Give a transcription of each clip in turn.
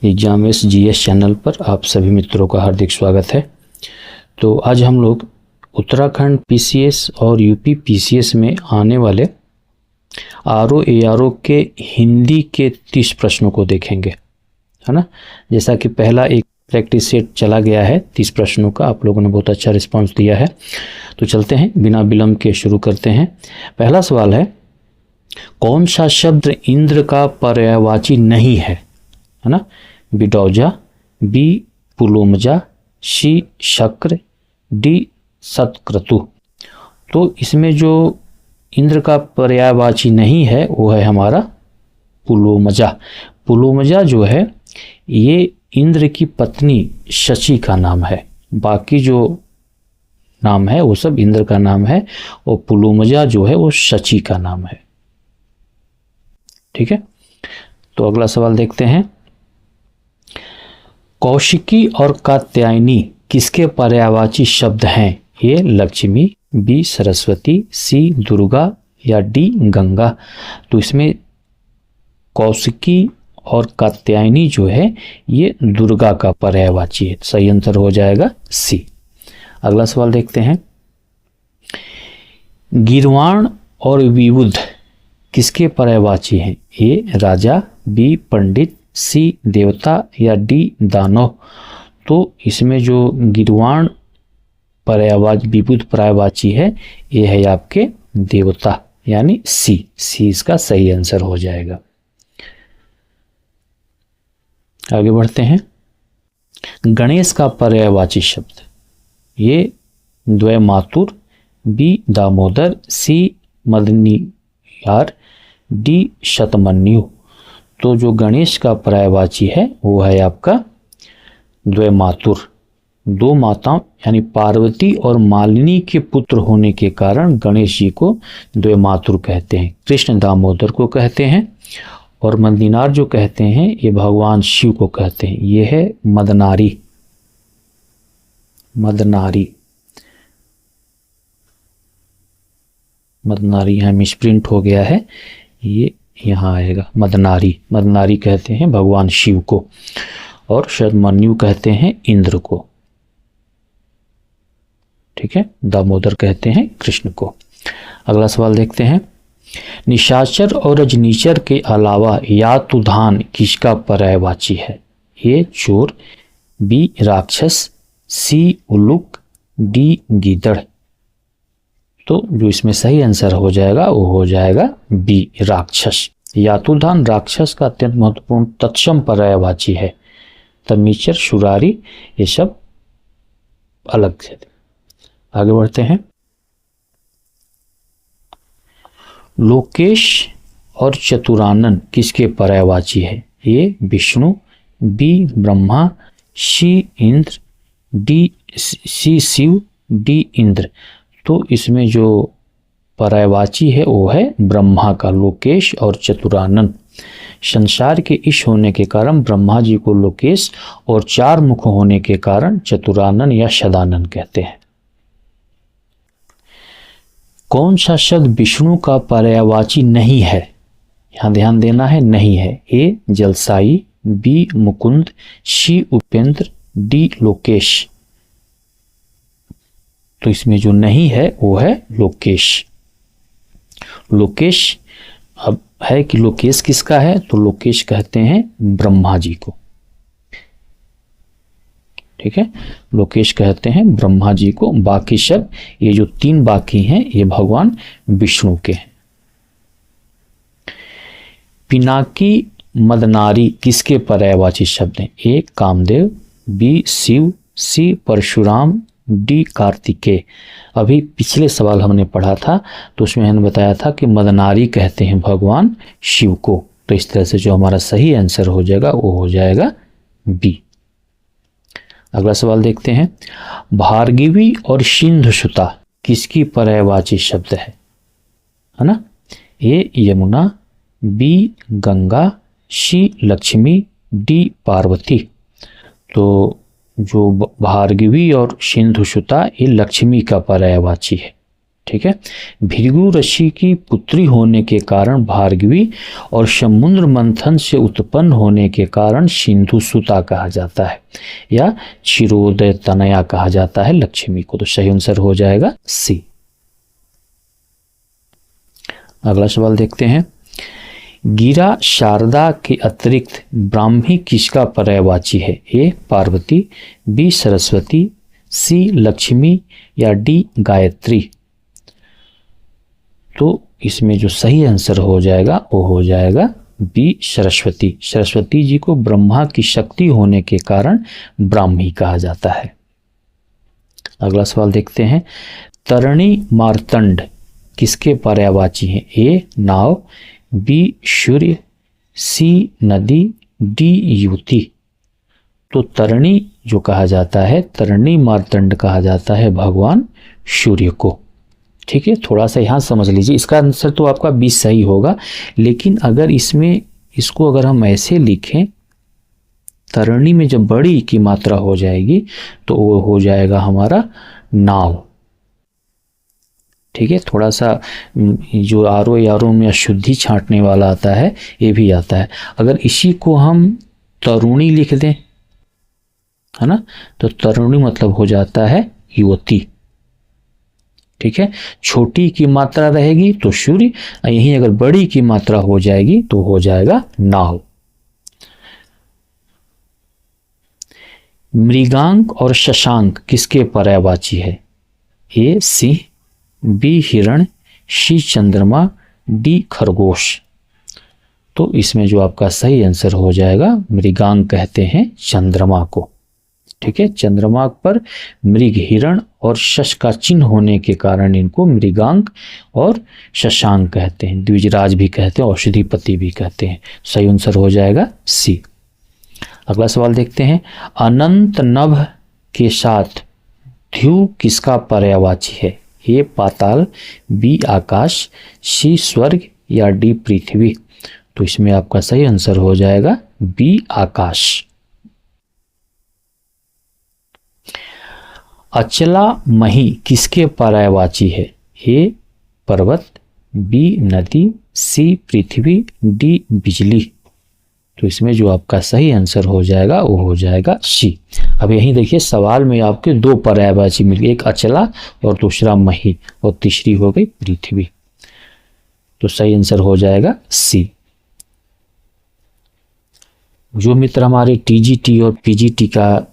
Exams GS channel पर आप सभी मित्रों का हार्दिक स्वागत है। तो आज हम लोग उत्तराखंड पीसीएस और यूपी पीसीएस में आने वाले आरओ एआरओ के हिंदी के 30 प्रश्नों को देखेंगे, है ना। जैसा कि पहला एक प्रैक्टिस सेट चला गया है 30 प्रश्नों का, आप लोगों ने बहुत अच्छा रिस्पांस दिया है। तो चलते हैं, बिना विलंब के शुरू करते हैं। पहला सवाल है, कौन सा शब्द इंद्र का पर्यायवाची नहीं है ना। बिडौजा, बी पुलोमजा, सी शक्र, डी सतक्रतु। तो इसमें जो इंद्र का पर्यायवाची नहीं है वो है हमारा पुलोमजा। पुलोमजा जो है ये इंद्र की पत्नी शची का नाम है, बाकी जो नाम है वो सब इंद्र का नाम है और पुलोमजा जो है वो शची का नाम है। ठीक है, तो अगला सवाल देखते हैं। कौशिकी और कात्यायनी किसके पर्यायवाची शब्द हैं? ए लक्ष्मी, बी सरस्वती, सी दुर्गा या डी गंगा। तो इसमें कौशिकी और कात्यायनी जो है ये दुर्गा का पर्यायवाची है। सही आंसर हो जाएगा सी। अगला सवाल देखते हैं। गीर्वाण और विबुध किसके पर्यायवाची हैं? ए राजा, बी पंडित, सी देवता या डी दानव। तो इसमें जो गीर्वाण पर्यायवाची विबुध पर्यायवाची है ये है आपके देवता, यानी सी इसका सही आंसर हो जाएगा। आगे बढ़ते हैं। गणेश का पर्यायवाची शब्द, ये द्वैमातुर, बी दामोदर, सी मदनियार, डी शतमन्यु। तो जो गणेश का पर्यायवाची है वो है आपका द्वैमातुर। दो माताओं यानी पार्वती और मालिनी के पुत्र होने के कारण गणेश जी को द्वैमातुर कहते हैं। कृष्ण दामोदर को कहते हैं और मदनियार जो कहते हैं ये भगवान शिव को कहते हैं। ये है मदनारी। यहाँ मिसप्रिंट हो गया है, ये यहाँ आएगा मदनारी कहते हैं भगवान शिव को और शतमन्यु कहते हैं इंद्र को। ठीक है, दामोदर कहते हैं कृष्ण को। अगला सवाल देखते हैं। निशाचर और रजनीचर के अलावा यातुधान किसका पर्यायवाची है? ए चोर, बी राक्षस, सी उल्लूक, डी गीदड़। तो जो इसमें सही आंसर हो जाएगा वो हो जाएगा बी राक्षस। यातुधान राक्षस का अत्यंत महत्वपूर्ण तत्सम पर्यायवाची है। तमीचर, शुरारी ये सब अलग है। आगे बढ़ते हैं। लोकेश और चतुरानन किसके पर्यायवाची है? A Vishnu, B Brahma, C Indra, D C Shiva, D Indra. तो इसमें जो पर्यायवाची है वो है ब्रह्मा का, लोकेश और चतुरानन। संसार के ईश होने के कारण ब्रह्मा जी को लोकेश और चार मुख होने के कारण चतुरानन या सदानन कहते हैं। कौन सा शब्द विष्णु का पर्यायवाची नहीं है? यहां ध्यान देना है, नहीं है। ए जलसाई, बी मुकुंद, सी उपेंद्र, डी लोकेश। तो इसमें जो नहीं है वो है लोकेश। लोकेश अब है कि लोकेश किसका है? तो लोकेश कहते हैं ब्रह्मा जी को। ठीक है, लोकेश कहते हैं ब्रह्मा जी को। बाकी सब ये जो 3 बाकी हैं ये भगवान विष्णु के हैं। पिनाकी मदनारी किसके पर्यायवाची शब्द हैं? ए कामदेव, बी शिव, सी परशुराम, डी कार्तिकेय। अभी पिछले सवाल हमने पढ़ा था तो उसमें हमने बताया था कि मदनारी कहते हैं भगवान शिव को। तो इस तरह से जो हमारा सही आंसर हो जाएगा वो हो जाएगा बी। अगला सवाल देखते हैं। भार्गवी और सिंधुसुता किसकी पर्यायवाची शब्द है ना। ए यमुना, बी गंगा, सी लक्ष्मी, डी पार्वती। तो जो भार्गवी और सिंधुसुता ये लक्ष्मी का पर्यायवाची है। ठीक है। भृगु ऋषि की पुत्री होने के कारण भार्गवी और समुद्र मंथन से उत्पन्न होने के कारण सिंधु सुता कहा जाता है या क्षीरोदय तनया कहा जाता है लक्ष्मी को। तो सही आंसर हो जाएगा सी। अगला सवाल देखते हैं। गिरा शारदा के अतिरिक्त ब्राह्मी किसका पर्यायवाची है? ए पार्वती, बी सरस्वती, सी लक्ष्मी या डी गायत्री। तो इसमें जो सही आंसर हो जाएगा वो हो जाएगा बी सरस्वती। सरस्वती जी को ब्रह्मा की शक्ति होने के कारण ब्राह्मी कहा जाता है। अगला सवाल देखते हैं। तरणी मार्तंड किसके पर्यायवाची हैं? ए नाव, बी सूर्य, सी नदी, डी युति। तो तरणी जो कहा जाता है, तरणी मार्तंड कहा जाता है भगवान सूर्य को। ठीक है, थोड़ा सा यहाँ समझ लीजिए। इसका आंसर तो आपका 20 सही होगा, लेकिन अगर इसमें इसको अगर हम ऐसे लिखें, तरणी में जब बड़ी की मात्रा हो जाएगी तो वो हो जाएगा हमारा नाव। ठीक है, थोड़ा सा जो आरो यारो में अशुद्धि छांटने वाला आता है ये भी आता है। अगर इसी को हम तरुणी लिख दें, है ना, तो तरुणी मतलब हो जाता है युवती। ठीक है, छोटी की मात्रा रहेगी तो सूर्य, यहीं अगर बड़ी की मात्रा हो जाएगी तो हो जाएगा नाव। मृगांक और शशांक किसके पर्यायवाची है? ए सिंह, बी हिरण, सी चंद्रमा, डी खरगोश। तो इसमें जो आपका सही आंसर हो जाएगा, मृगांक कहते हैं चंद्रमा को। ठीक है, चंद्रमा पर मृग, हिरण और शश का चिन्ह होने के कारण इनको मृगांक और शशांक कहते हैं। द्विजराज भी कहते हैं, औषधिपति भी कहते हैं। सही आंसर हो जाएगा सी। अगला सवाल देखते हैं। अनंत नभ के साथ ध्युव किसका पर्यायवाची है? ए पाताल, बी आकाश, सी स्वर्ग या डी पृथ्वी। तो इसमें आपका सही आंसर हो जाएगा बी आकाश। अचला मही किसके पर्यायवाची है? ए पर्वत, बी नदी, सी पृथ्वी, डी बिजली। तो इसमें जो आपका सही आंसर हो जाएगा वो हो जाएगा सी। अब यहीं देखिए, सवाल में आपके दो पर्यायवाची मिल गए, एक अचला और दूसरा मही, और तीसरी हो गई पृथ्वी। तो सही आंसर हो जाएगा सी। जो मित्र हमारे टीजीटी और पीजीटी का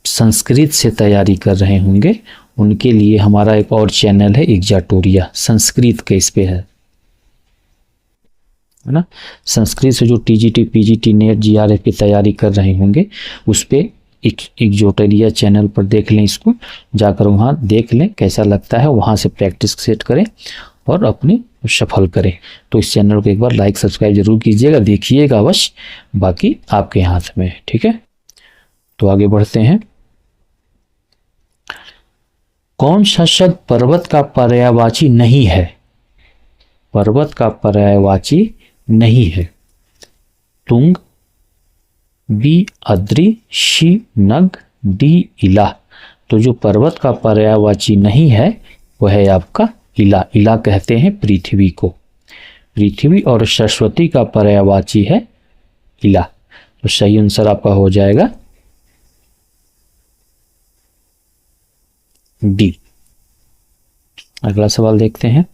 संस्कृत से तैयारी कर रहे होंगे उनके लिए हमारा एक और चैनल है एग्जाटोरिया, संस्कृत के इस पे है ना। संस्कृत से जो टीजीटी, पीजीटी, नेट, जीआरएफ की तैयारी कर रहे होंगे उस पे एग्जाटोरिया चैनल पर देख लें, इसको जाकर वहाँ देख लें कैसा लगता है, वहाँ से प्रैक्टिस सेट करें और अपने सफल करें। तो इस चैनल को एक बार लाइक सब्सक्राइब जरूर कीजिएगा, देखिएगा अवश्य, बाकी आपके हाथ में है। ठीक है, तो आगे बढ़ते हैं। कौन सा शब्द पर्वत का पर्यायवाची नहीं है? पर्वत का पर्यायवाची नहीं है। तुंग, बी अद्रि, सी नग, डी इला। तो जो पर्वत का पर्यायवाची नहीं है वह है आपका इला। इला कहते हैं पृथ्वी को। पृथ्वी और सरस्वती का पर्यायवाची है इला। तो सही आंसर आपका हो जाएगा डी। अगला सवाल देखते हैं।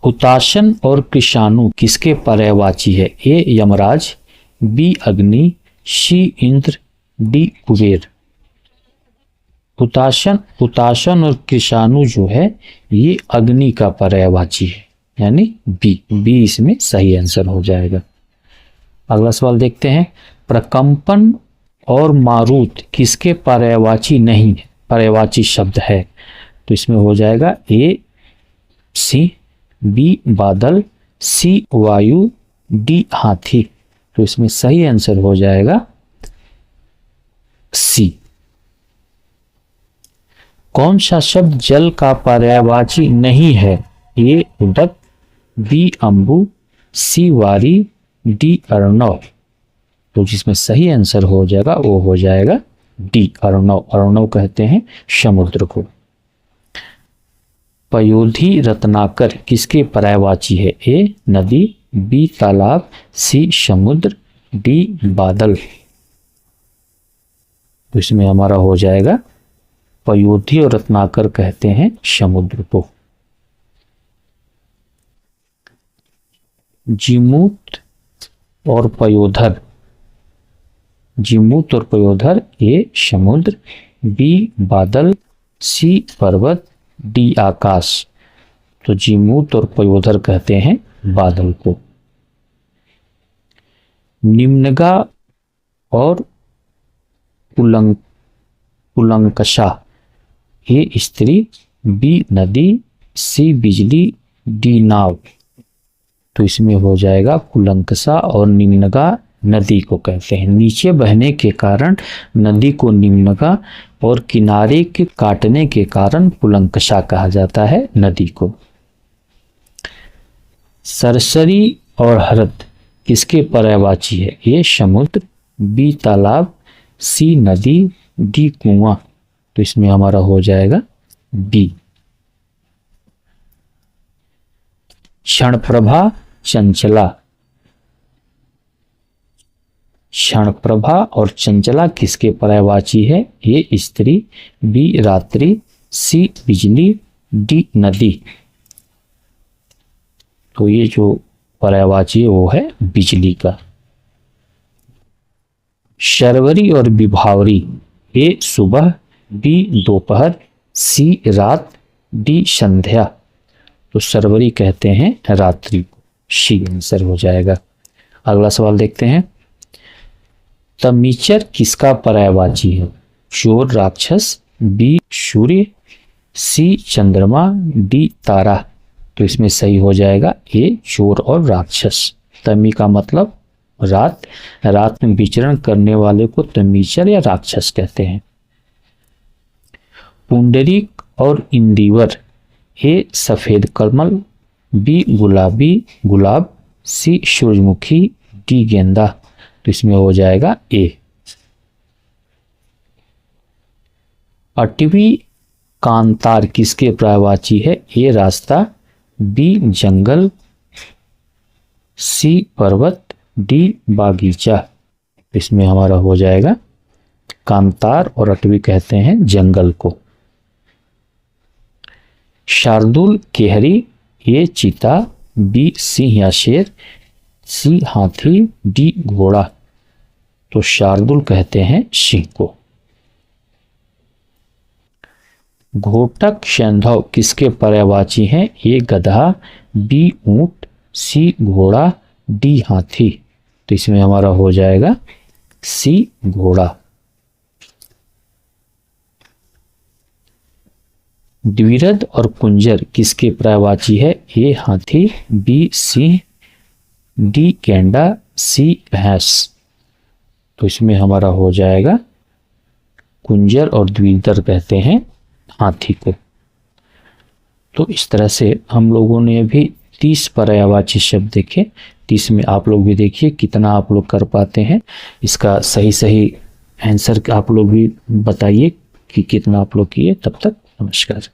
हुताशन और कृषाणु किसके पर्यायवाची है? ए यमराज, बी अग्नि, सी इंद्र, डी कुबेर। हुताशन और कृषाणु जो है ये अग्नि का पर्यायवाची है, यानी बी इसमें सही आंसर हो जाएगा। अगला सवाल देखते हैं। प्रकंपन और मारुत किसके पर्यायवाची नहीं है, पर्यायवाची शब्द है? तो इसमें हो जाएगा ए सिंह, बी बादल, सी वायु, डी हाथी। तो इसमें सही आंसर हो जाएगा सी। कौन सा शब्द जल का पर्यायवाची नहीं है? ए उदक, बी अम्बु, सी वारी, डी अर्णव। तो जिसमें सही आंसर हो जाएगा वो हो जाएगा डी अर्णव। अर्णव कहते हैं समुद्र को। पयोधी रत्नाकर किसके पर्यायवाची है? ए नदी, बी तालाब, सी समुद्र, डी बादल। तो इसमें हमारा हो जाएगा पयोधी और रत्नाकर कहते हैं समुद्र को। जीमूत और पयोधर, जीमूत और पयोधर, ए समुद्र, बी बादल, सी पर्वत, डी आकाश। तो जीमूत और पयोधर कहते हैं बादल को। निम्नगा और कुलंकषा, ए स्त्री, बी नदी, सी बिजली, डी नाव। तो इसमें हो जाएगा कुलंकषा और निम्नगा नदी को कहते हैं। नीचे बहने के कारण नदी को निम्नगा और किनारे के काटने के कारण कुलंकषा कहा जाता है नदी को। सरसरी और हरद किसके पर्यायवाची है? ए समुद्र, बी तालाब, सी नदी, डी कुआं। तो इसमें हमारा हो जाएगा बी। क्षणप्रभा चंचला, क्षणप्रभा और चंचला किसके पर्यायवाची है? ए स्त्री, बी रात्रि, सी बिजली, डी नदी। तो ये जो पर्यायवाची है वो है बिजली का। शर्वरी और विभावरी, ए सुबह, बी दोपहर, सी रात, डी संध्या। तो शर्वरी कहते हैं रात्रि को, सी आंसर हो जाएगा। अगला सवाल देखते हैं। तमीचर किसका पर्यायवाची है? चोर राक्षस, बी सूर्य, सी चंद्रमा, डी तारा। तो इसमें सही हो जाएगा ए चोर और राक्षस। तमी का मतलब रात, रात में विचरण करने वाले को तमीचर या राक्षस कहते हैं। पुंडरीक और इंदिवर, ए सफेद कमल, बी गुलाबी गुलाब, सी सूरजमुखी, डी गेंदा। तो इसमें हो जाएगा ए। अटवी कांतार किसके पर्यायवाची है? ए रास्ता, बी जंगल, सी पर्वत, डी बागीचा। इसमें हमारा हो जाएगा कांतार और अटवी कहते हैं जंगल को। शार्दुल केहरी, ए चीता, बी सिंह या शेर, सी हाथी, डी घोड़ा। तो शार्दुल कहते हैं सिंह को। घोटक सैंधव किसके पर्यायवाची हैं? ए गधा, बी ऊंट, सी घोड़ा, डी हाथी। तो इसमें हमारा हो जाएगा सी घोड़ा। द्विरद और कुंजर किसके पर्यायवाची है? ए हाथी, बी सिंह, डी गेंडा, सी भैंस। तो इसमें हमारा हो जाएगा कुंजर और द्विरद कहते हैं हाथी को। तो इस तरह से हम लोगों ने अभी 30 पर्यायवाची शब्द देखे। 30 में आप लोग भी देखिए कितना आप लोग कर पाते हैं। इसका सही सही आंसर आप लोग भी बताइए कि कितना आप लोग किए। तब तक नमस्कार।